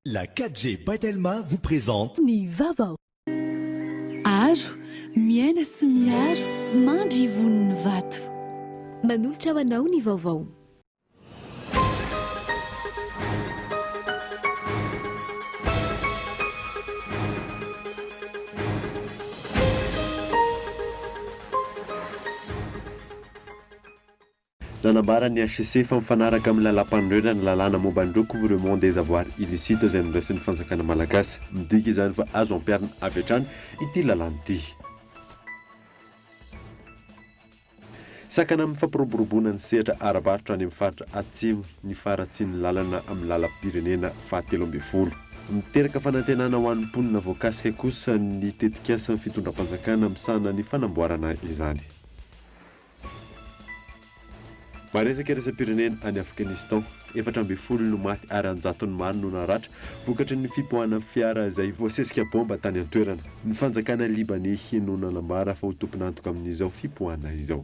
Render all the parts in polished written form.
La 4G Batelma vous présente Ny vaovao. Aro, miaina sy miaro, mandry voniny vato. Manolotra ho anao ny vaovao. Nanambara ny HCC fa mifanaraka amin'ny lalam-pandroana ny lalàna momba ny recouvrement des avoirs illicites izay nondraisin'ny fanjakana malagasy. Midika izany fa azo ampiarina avy hatrany ity lalàna ity. Sakana amin'ny fampiroboroboana ny sehatra ara-barotra any amin'ny faritra atsimo ny faratsiany lalana amin'ny lalam-pirenena fahatelo ambin'ny folo. Miteraka fanantenana ho an'ny mponina voakasika kosa ny tetikasan'ny fitondram-panjakana misahana ny fanamboarana izany. Maresaka resam-pirenena any Afghanistan, 700 no maty ary 100 maro no naratra vokatry ny fipoahana fiara izay voasesika bomba tany an-toerana. Ny fanjakana Libanais no nanambara fa ho tompon'antoka amin'izao fipoahana izao.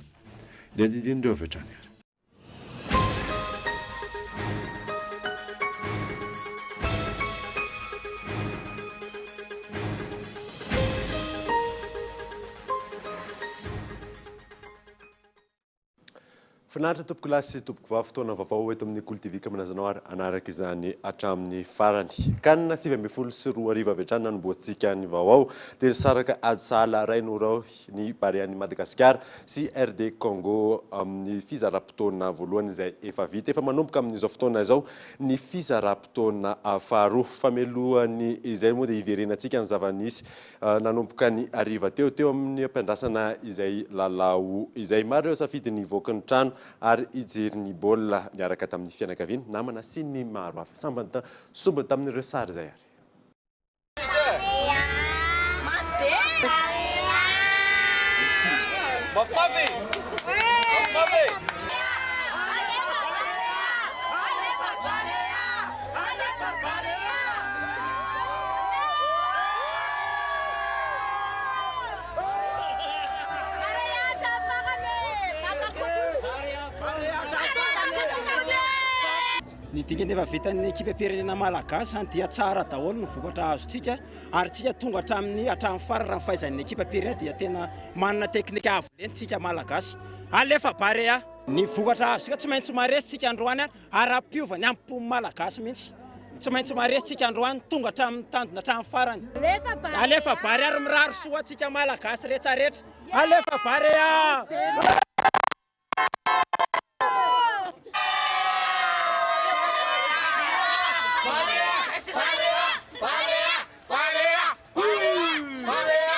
Ny andindindreo avy hatrany. Finaritra tompoko lasy sy tompoko vavy fotoana vaovao eto amin'ny Kolo TV kamanazanao ary anaraka izany hatramin'ny farany. Kanina 7 sy 2 arivo avy hatrany nanomboantsika ny vaovao dia saraka Adsala Rainorao ny Barea-ny Madagasikara sy RD Congo amin'ny fizaram-potoana voalohany izay efa vita. Efa manomboka amin'izao fotoana izao ny fizaram-potoana faharoa. Famelohany izay moa dia hiverenantsika ny zava-nisy nanomboka ny ariva teo amin'ny ampiandrasana izay lalao izay maro ireo safidy ny voaka ny trano ary ijery ny baolina niaraka tamin'ny fianakaviana namana sy ny maro hafa sombany tamin'ireo sary izay ary. Ny dingana efa vitan'ny ekipa pirenena malagasy dia tsara daholo ny vokatra azontsika ary tsika tonga hatramin'ny farany raha fahaizan'ny ekipa pirenena dia tena manana teknika avo lentsika malagasy. Alefa Barea ny vokatra azo tsy maintsy maresitsika androany ary ampiovany amin'ny malagasy mihitsy. Tsy maintsy maresitsika androany tonga hatramin'ny tandona hatramin'ny farany. Alefa Barea ary miraro soa tsika malagasy rehetrarehetra. Alefa Barea!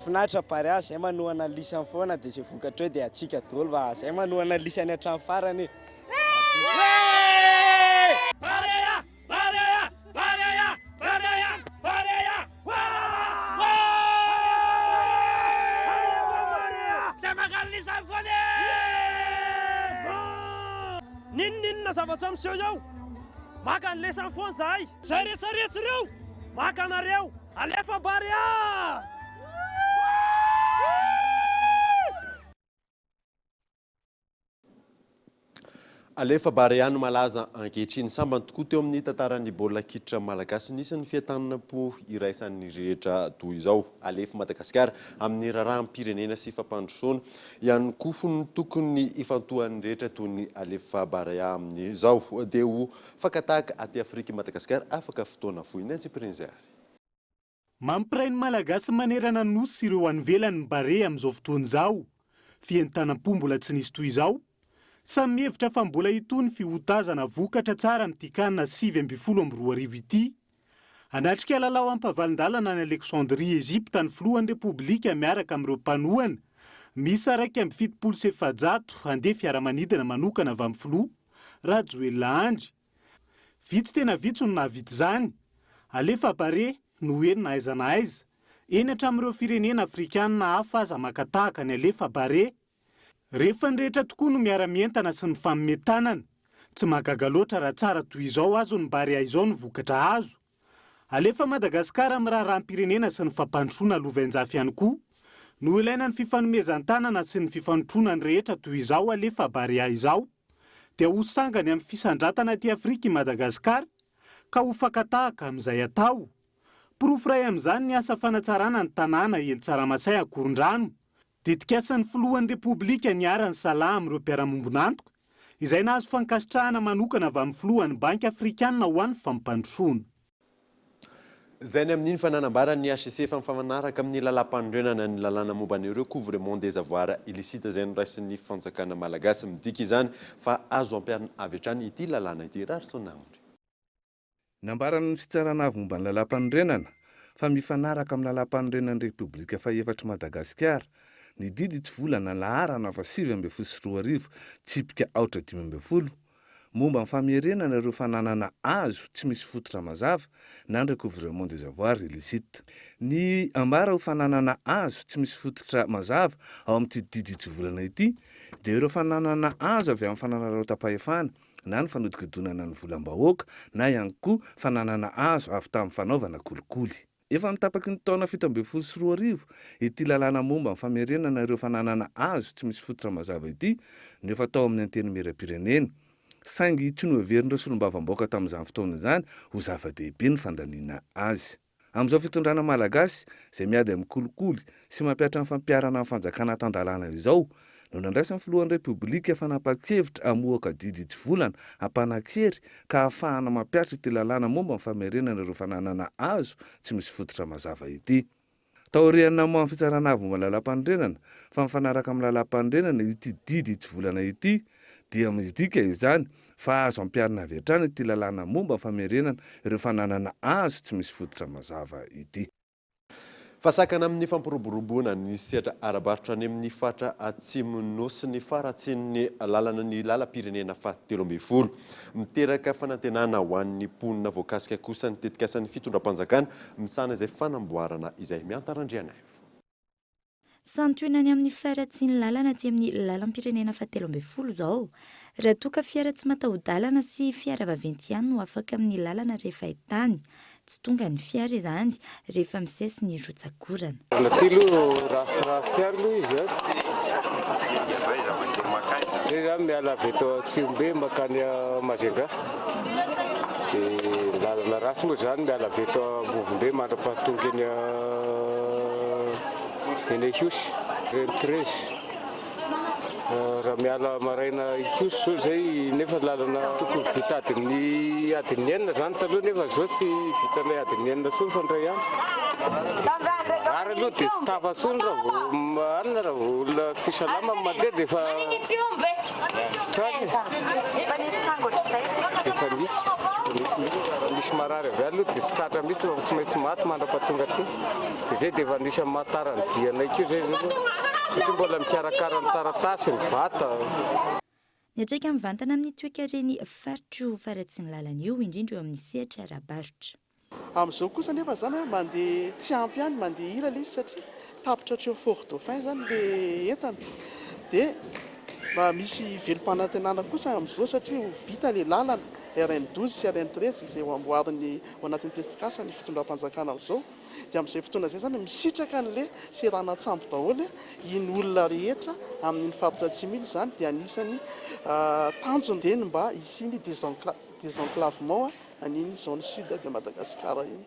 Finaritra Barea zay manohana lisany foana dia izay vokatra hoe dia atsika daholo fa zay manohana lisany hatramin'ny farany. Barea! Barea! Barea! Barea! Barea! Zay mankano lisany foana! Ninona zavatra miseho izao? Maka ny lesany foana zahay! Zay rehetrarehetra ireo! Maka anareo! Alefa Barea! Alefa Barea no malaza ankehitriny sambany tokoa teo amin'ny tantaran'ny baolina kitra malagasy. Nisy ny fiatanana-po iraisan'ny rehetra toy izao. Alefa Madagasikara amin'ny raharaham-pirenena sy fampandrosoana ihany koa ny tokony ifantohan'ny rehetra toy ny Alefa Barea amin'izao dia ho fakataka aty Afrika Madagasikara afaka fotoana foina tsy prinzary. Mampiray ny malagasy manerana nosy ireo anvelany Barea amin'izao fotoana izao. Fientanam-po mbola tsy nisy toy izao. Samy hevitra fa mbola itony fihotazana vokatra tsara amin'ity kanina 7 arivo ity. Anatrika lalao ampavalindalana ny Alexandrie Egypta ny filohan'ny Repoblika miaraka amin'ireo mpanohana. Misy araiky amby 700 handeha fiaramanidina manokana avy amin'ny filoha. Rajoelina Andry. Vitsy tena vitsy no nahavita izany. Alefa Barea no eny na aiza na aiza. Eny hatramin'ireo firenena Afrikana hafa aza makatahaka ny Alefa Barea. Rehefa ny rehetra tokoa no miara-mientana sy ny fametanana. Tsy mahagaga loatra raha tsara toy izao azo ny Barea izao ny vokatra azo. Alefa Madagasikara amin'ny raharaham-pirenena sy ny fampandrosoana lovain-jafy ihany koa. No ilaina ny fifanomezan-tanana sy ny fifanotrona ny rehetra toy izao Alefa Barea izao. Dia ho sangany amin'ny fisandratana aty Afrika i Madagasikara ka ho fakatahaka amin'izay atao. Pirofray amin'izany ny asa fanatsarana ny tanàna eny Tsaramasay Akorondrano. Dedikasan'ny filohan'ny Repoblika niarany Salah amin'ireo mpiara-mombonantoka, izay nahazo fankasitrahana manokana avy amin'ny filohan'ny Banky Afrikanina ho an'ny fampandrosoana. Zay ny amin'iny fananambarany ny HCC fa mifanaraka amin'ny lalam-pandrenana ny lalàna momban'ireo couvrement des avoirs illicites izay noraisin'ny fanjakana malagasy midika izany fa azo ampiarina avy hatrany ity lalàna ity. Rarisonamondry. Nambarany fitsarana avy momba ny lalam-pandrenana fa mifanaraka amin'ny lalam-pandrenan'ny Repoblika faefatra Madagasikara. Ny didy tsy volana laharana fa 7.4 tsipika aotra 5.10. Momba ny famerenana ireo fananana azo tsy misy fototra mazava na ny recouvrement des avoirs illicites. Ny ambara ho fananana azo tsy misy fototra mazava ao amin'ity didy tsy volana ity dia ireo fananana azo avy amin'ny fananana tapahefana na ny fanodikodonana ny volam-bahoaka na ihany koa fananana azo avy tamin'ny fanaovana kolikoly. Efa nitapaky ny taona 7.4 ity lalàna momba ny famerenana ireo fananana azo tsy misy fototra mazava ity no efa tao amin'ny anteny meram-pirenena. Saingy tsy noheverindreo solombavam-baoaka tamin'izany fotoana izany ho zava-dehibe ny fandaniana azy. Amin'izao fitondrana malagasy izay miady amin'ny kolikoly sy mampiatra ny fampiarana amin'ny fanjakana tan-dalàna izao no nandraisan'ny filohan'ny Repoblika fanapa-kevitra hamoaka didy tsy volana hampanan-kery ka ahafahana mampiatra ity lalàna momba ny famerenana ireo fananana azo tsy misy fototra mazava ity. Taoriana moa amin'ny fitsarana avy momba lalam-pandrenana fa mifanaraka amin'ny lalam-pandrenana ity didy tsy volana ity dia midika izany fa azo ampiarina avy hatrany ity lalàna momba ny famerenana ireo fananana azo tsy misy fototra mazava ity. Fasakana amin'ny fampiroboroboana ny sehatra arabaritra any amin'ny fatra atsimon'ny ny faratsin'ny lalana ny lalam-pirenena faha-13. Miteraka fanantenana ho an'ny mponina voakasika kosa ny tetikasan'ny fitondram-panjakana misana izay fanamboarana izay miantarandriana. Santionany amin'ny faratsiny lalana aty amin'ny lalam-pirenena faha-13 izao. Raha toa ka fiara tsy mataho-dalana sy fiara vaventy ihany no afaka amin'ny lalana rehefa hitany. Tsy tonga ny fiara izany rehefa misesy ny rotsak'orana. Natilo rasirasy aloha izy. Zay miala avy eto Tsimbe makany Majunga. Lalana rasy moa zany miala avy eto Bovombe mandra-pahatonga eny Ikiosy, eny 13. Raha miala maraina Ikiosy zao zay nefa lalana tokony vita adiny enina zany taloha nefa zao tsy vitanay adiny enina tsony fa ndray andro. Ary aloha dia tsy tafatsony raha olona tsy salama mandeha dia efa misy marary avy aloha dia tsy tratra mihitsy fa tsy maintsy maty mandra-pahatonga aty. Dia zay dia efa nisy matara ny dianay keo zay satria mbola mikarakara ny taratasy ny vata. Niatraika mivantana amin'ny toekareny faritro faratsiny lalana io indrindra eo amin'ny sehatra arabaritra. Amin'izao kosa nefa zany mandeha tsy ampy ihany mandeha ila izy satria tapitra hatreo Fort Dauphin zany le entana dia mba misy velom-panantenana kosa amin'izao satria ho vita le lalana RN12 sy RN13 izay ho amboariny ao anatin'ny tetikasa ny fitondram-panjakana amin'izao dia amin'izay fotoana izay zany misitraka n'le seranatsambo daholo iny olona rehetra amin'ny faritra Atsimila izany dia anisany tanjony dia mba isiny désenclavement an'iny zone sud de Madagasikara iny.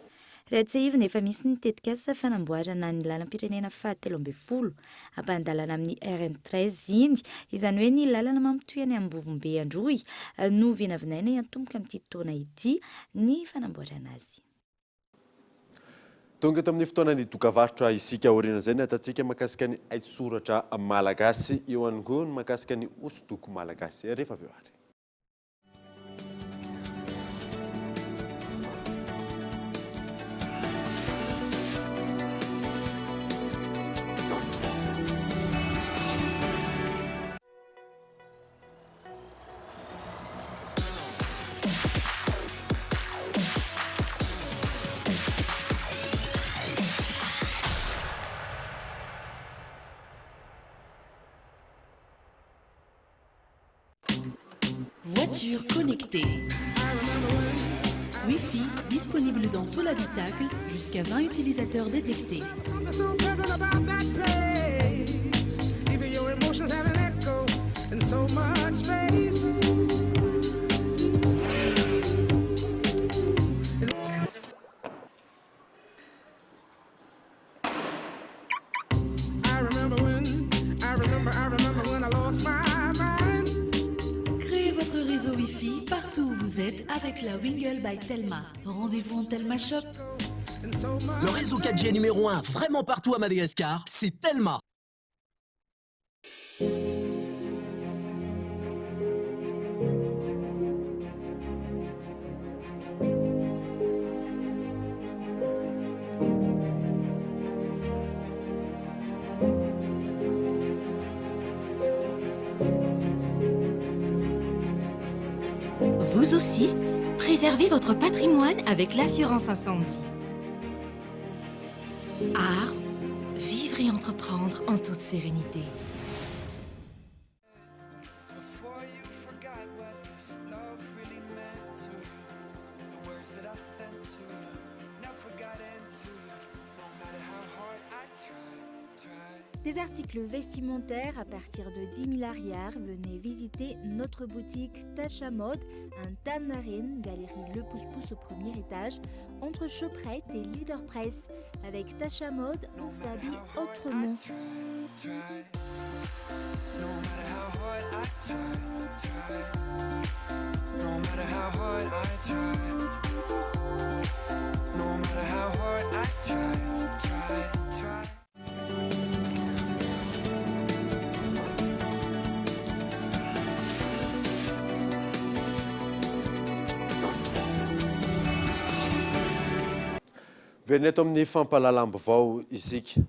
Raha tsy ivona efa misy ny tetikasa fanamboarana ny lalam-pirenena faha-13 ampandalana amin'ny RN13 iny izany hoe ny lalana mampitoy any Ambovombe Androy no vinavinaina iantomboka amin'ity taona ity ny fanamboarana azy. Tonga tamin'ny fotoanany dokavarotra isika aoriana izay ny atatsika makasika ny aisoratra malagasy eo ihany koa ny makasika ny hosodoko malagasy rehefa avy eo ary. Voiture connectée. Wi-Fi disponible dans tout l'habitacle, jusqu'à 20 utilisateurs détectés. votre réseau Wi-Fi partout où vous êtes avec la Wingle by Telma. Rendez-vous en Telma Shop. Le réseau 4G numéro 1 vraiment partout à Madagascar, c'est Telma. Vous aussi, préservez votre patrimoine avec l'assurance incendie. Art, vivre et entreprendre en toute sérénité. Des articles vestimentaires à partir de 10 000 arrières, venez visiter notre boutique Tacha Mode, un Tanarin, galerie Le Pouce-Pouce au premier étage, entre Choprette et Leader Press. Avec Tacha Mode, on s'habille autrement. Veneto amin'ny fampalalam-bavao isika.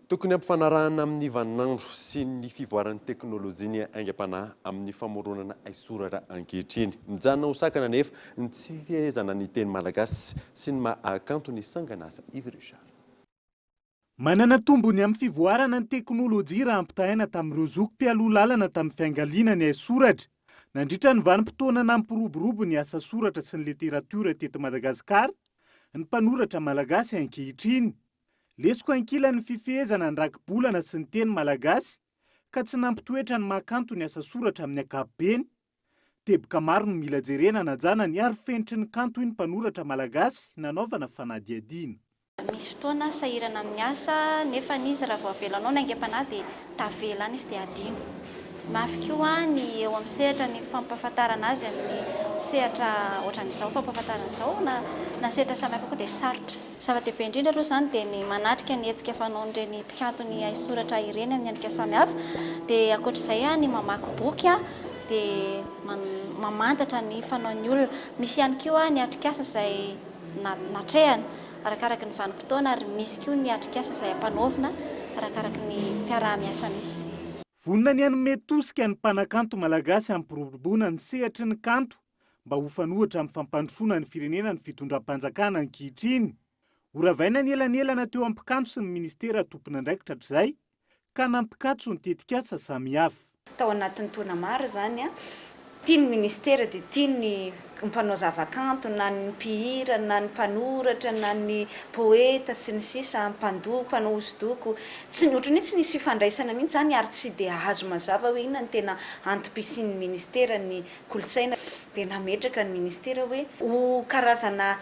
Tokony ampifanarahana amin'ny vaninandro sy ny fivoaran'ny teknôlôjia ny aingam-panahy amin'ny famoronana aisoratra ankehitriny. Mijanona ho sakana nefa ny tsy fihezana ny teny malagasy sy ny mahakanto ny sangan'asa Yves Richard. Manana tombony amin'ny fivoarana ny teknôlôjia raha ampitahaina tamin'ireo zokim-pialoha lalana tamin'ny fiangaliana ny aisoratra. Nandritra ny vanim-potoana nampiroborobo ny asa soratra sy ny literatiora teto Madagasikara, ny mpanoratra malagasy ankehitriny. Lesoko ankilan'ny fifehezana ny rakibolana sy ny teny malagasy ka tsy nampitoetra ny mahakanto ny asa soratra amin'ny ankapobeny. Teboka maro no mila jerena najana ny arifenitry ny kanto iny mpanoratra malagasy nanaovana fanadihadiana. Misy fotoana sahirana amin'ny asa nefa n'izy raha vao avelanao ny aingam-panahy dia tavelana izy dia adino. Mafy koa ny eo amin'ny sehatra ny fampahafantarana azy amin'ny sehatra ohatran'izao fampahafantarana izao na sehatra samihafa koa dia sarotra. Zava-dehibe indrindra aloha izany dia ny manatrika ny hetsika fanaon'ireny mpikanto ny aisoratra ireny amin'ny endrika samihafa dia ankoatr'izay ny mamaky boky dia mamantatra ny fanaon'ny olona. Misy ihany koa ny atrikasa izay natrehana arakaraka ny vanim-potoana ary misy koa ny atrikasa izay ampanaovina arakaraka ny fiaraha-miasa misy. Vonona ny hanome tosika ny mpanakanto malagasy ampiroboroboana ny sehatry ny kanto mba ho fanohatra amin'ny fampandrosoana ny firenena ny fitondram-panjakana ankehitriny. Horavaina ny elanelana teo am-pikanto sy ny ministera tompona andraikitra hatr'izay ka nampikatso ny tetikasa samihafa. Tao anatin'ny taona maro zany tiany ministera dia tiany mpanao zavakanto na ny mpihira na ny mpanoratra na ny poeta sy ny sisa mpandoko mpanao hosodoko tsy ohatran'ny tsy nisy fifandraisana mihitsy zany ary tsy dia azo mazava hoe inona ny tena antopisian'ny ministera ny kolotsaina dia nametraka ny ministera hoe ho karazana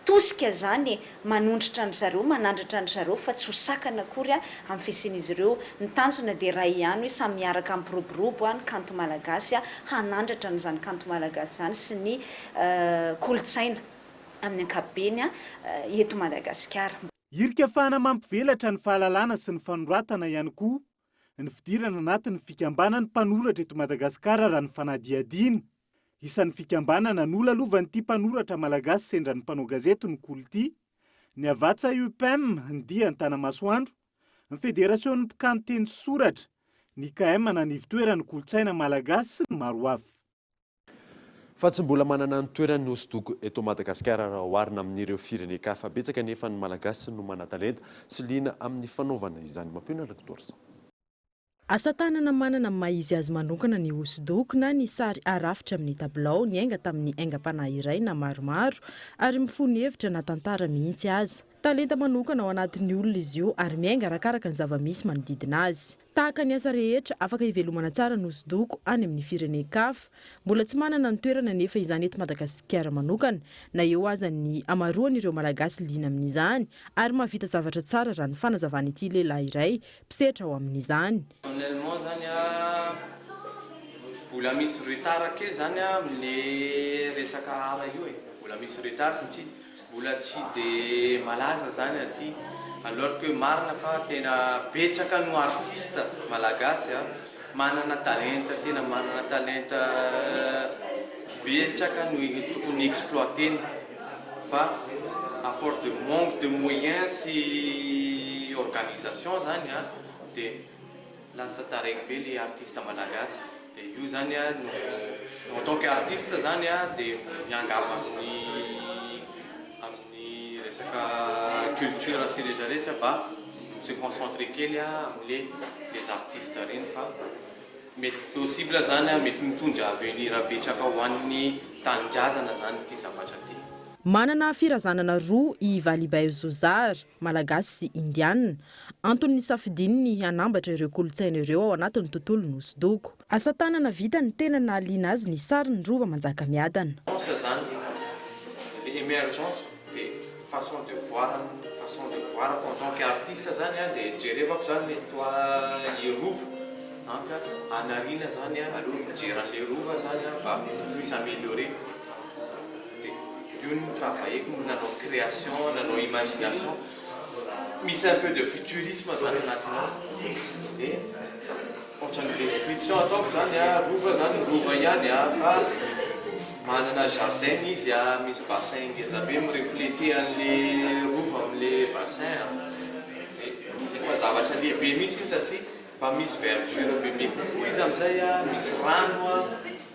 tosika zany manondratra ny zareo manandratra ny zareo fa tsy ho sakana akory amin'ny fisian'izy ireo ny tanjona dia ray ihany hoe samy miaraka ampiroborobo ny kanto malagasy hanandratra n'izany kanto malagasy zany sy ny kolotsaina amin'ny ankapobeny eto Madagasikara. Irika fahana mampivelatra ny fahalalana sy ny fanoratana ihany koa ny fidirana anatin'ny fikambanan'ny mpanoratra eto Madagasikara raha ny fanadihadiana. Isan'ny fikambanana nolalovan'ity mpanoratra malagasy sendra ny mpanao gazety ny Kolty, ny Avatsa UPM ny Dia Antanamasoandro, ny Federasion'ny mpikanto teny soratra, ny KM na ny toerany kolotsaina malagasy sy ny maro hafa. Fa tsy mbola manana ny toerany hosodoko eto Madagasikara raha oharina amin'ireo firenen-kafa betsaka nefa ny malagasy no mana-talenta sy liana amin'ny fanaovana izany. Mampiona Rektorsa. Asa tanana manana maha-izy azy manokana ny hosodoko na ny sary arafitra amin'ny tabilao ny ainga tamin'ny aingam-panahy iray na maromaro ary mifono hevitra na tantara mihitsy azy. Talenta manokana ao anatin'ny olona izy io ary miainga arakaraka ny zava-misy manodidina azy. Tahaka ny asa rehetra afaka hivelomana tsara ny hosodoko any amin'ny firenen-kafa, mbola tsy manana ny toerana nefa izany eto Madagasikara manokana na eo aza ny amaroan'ireo malagasy liana amin'izany ary mahavita zavatra tsara raha ny fanazavana ity lehilahy iray mpisehatra ao amin'izany. mbola misy retard kely zany amle resaka ala io e, mbola misy retard satria mbola tsy de malaza zany aty, alors que marina fa tena betsaka no artiste malagasy manana talenta, tena manana talenta betsaka no tokony exploitena, fa à force de manque de moyens sy organisation zany de lasa taregny be le artiste malagasy. De io zany en tant qu'artiste zany de miangava amin'ny resaka culture sy rehetrarehetra mba se concentre kely amle les artistes reny, fa mety possible zany mety mitondra avenir betsaka ho an'ny tanindrazana zany ty zavatra ty. Manana firazanana roa i Valibai Zozar, malagasy sy indiana, antony nisafidiny hanambatra ireo kolontsaina ireo ao anatin'ny tontolo nosodoko. Asa tanana vita ny tena nahaliana azy ny sary ny Rova Manjakamiadana. L'émergence de façon de voir en tant qu'artiste zany de jerevako zany toa i Rova donc anarina zany aloha mijery an'le Rova zany mba puisse améliorer. Nous travaillons dans nos créations, dans nos imaginations. Misy un peu de futurisme zany anatinao. De ohatrany description ataoko zany Rova zany Rova ihany fa manana jardin izy misy bassin ngeza be mirefléter an'le Rova am'le bassin. Efa zavatra lehibe misy io satria mba misy verdure bebe kokoa izy am'izay misy rano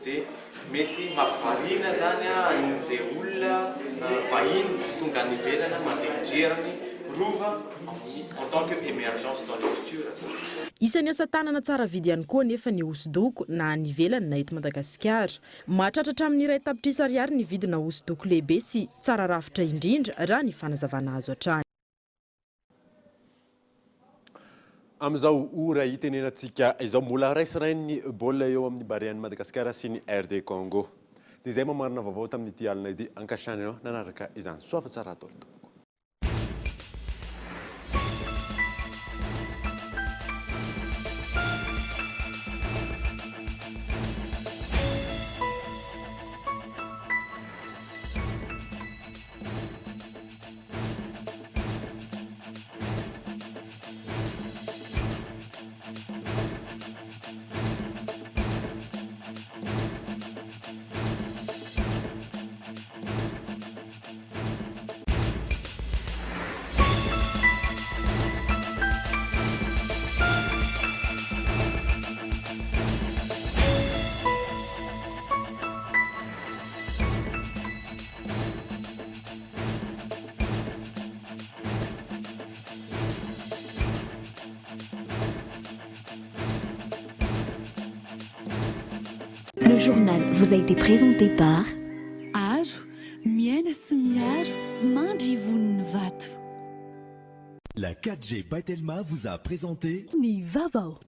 de mety mampivarina zany an'izay olona vahiny tonga any ivelana mandeha mijeriny Rova en tant que émergence dans le futur. Isan'ny asa tanana tsara vidy ihany koa nefa ny hosodoko na any ivelany na eto Madagasikara. Mahatratra amin'ny iray tapitrisa ariary ny vidina hosodoko lehibe sy tsara rafitra indrindra raha ny fanazavana azo hatrany. Amizao ora itenenantsika izao mbola raisirainy baolina eo amin'ny Barian'i Madagasikara sy ny RD Congo. Dia izay mamarina vaovao tamin'ity alina ity ankasitrany ianao nanaraka izany soava tsara atao. Le journal vous a été présenté par Aro, miaina sy miaro, mandrivon'ny vato. La 4G by Telma vous a présenté Ni Vavao.